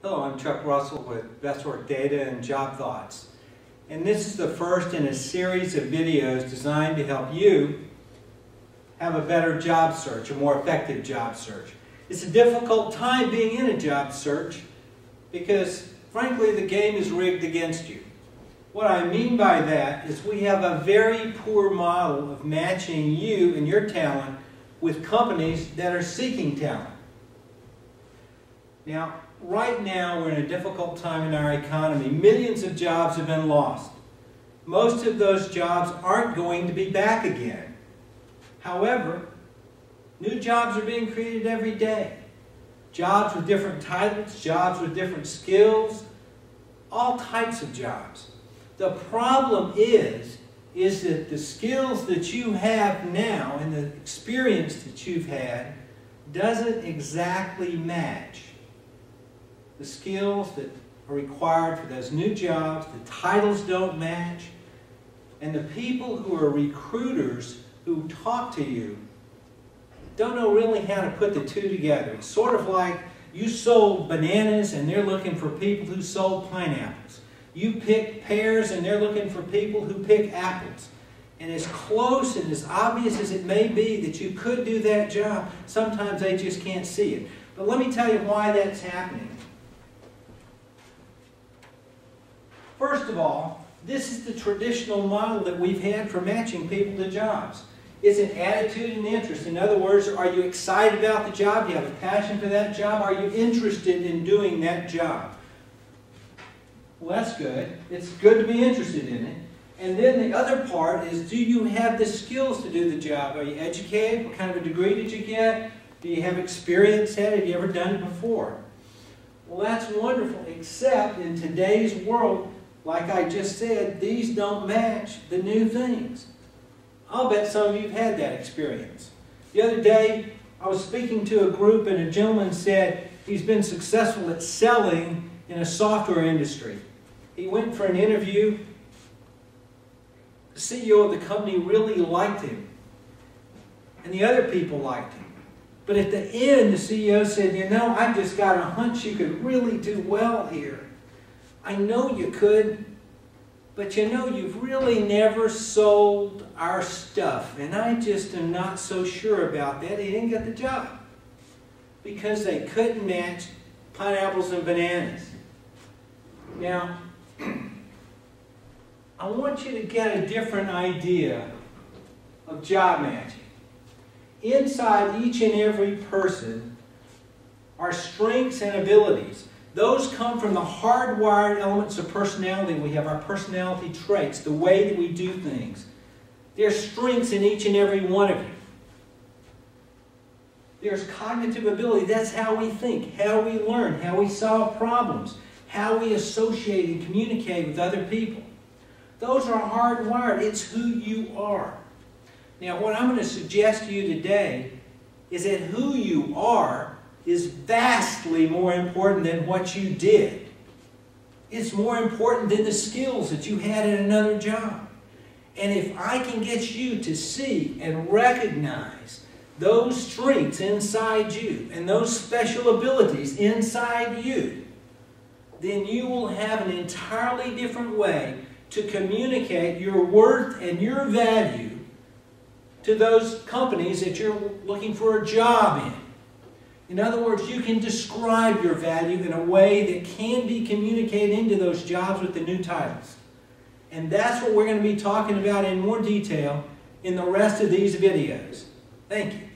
Hello, I'm Chuck Russell with Best Work Data and Job Thoughts. And this is the first in a series of videos designed to help you have a better job search, a more effective job search. It's a difficult time being in a job search because, frankly, the game is rigged against you. What I mean by that is we have a very poor model of matching you and your talent with companies that are seeking talent. Now, right now, we're in a difficult time in our economy. Millions of jobs have been lost. Most of those jobs aren't going to be back again. However, new jobs are being created every day. Jobs with different titles, jobs with different skills, all types of jobs. The problem is that the skills that you have now and the experience that you've had doesn't exactly match the skills that are required for those new jobs. The titles don't match. And the people who are recruiters who talk to you don't know really how to put the two together. It's sort of like you sold bananas and they're looking for people who sold pineapples. You pick pears and they're looking for people who pick apples. And as close and as obvious as it may be that you could do that job, sometimes they just can't see it. But let me tell you why that's happening. First of all, this is the traditional model that we've had for matching people to jobs. It's an attitude and interest. In other words, are you excited about the job? Do you have a passion for that job? Are you interested in doing that job? Well, that's good. It's good to be interested in it. And then the other part is, do you have the skills to do the job? Are you educated? What kind of a degree did you get? Do you have experience at it? Have you ever done it before? Well, that's wonderful, except in today's world, like I just said, these don't match the new things. I'll bet some of you have had that experience. The other day, I was speaking to a group and a gentleman said he's been successful at selling in a software industry. He went for an interview. The CEO of the company really liked him. And the other people liked him. But at the end, the CEO said, you know, I've just got a hunch you could really do well here. I know you could, but you know, you've really never sold our stuff, and I just am not so sure about that. He didn't get the job because they couldn't match pineapples and bananas. Now, I want you to get a different idea of job matching. Inside each and every person are strengths and abilities. Those come from the hardwired elements of personality. We have our personality traits, the way that we do things. There's strengths in each and every one of you. There's cognitive ability. That's how we think, how we learn, how we solve problems, how we associate and communicate with other people. Those are hardwired. It's who you are. Now, what I'm going to suggest to you today is that who you are is vastly more important than what you did. It's more important than the skills that you had at another job. And if I can get you to see and recognize those strengths inside you and those special abilities inside you, then you will have an entirely different way to communicate your worth and your value to those companies that you're looking for a job in. In other words, you can describe your value in a way that can be communicated into those jobs with the new titles. And that's what we're going to be talking about in more detail in the rest of these videos. Thank you.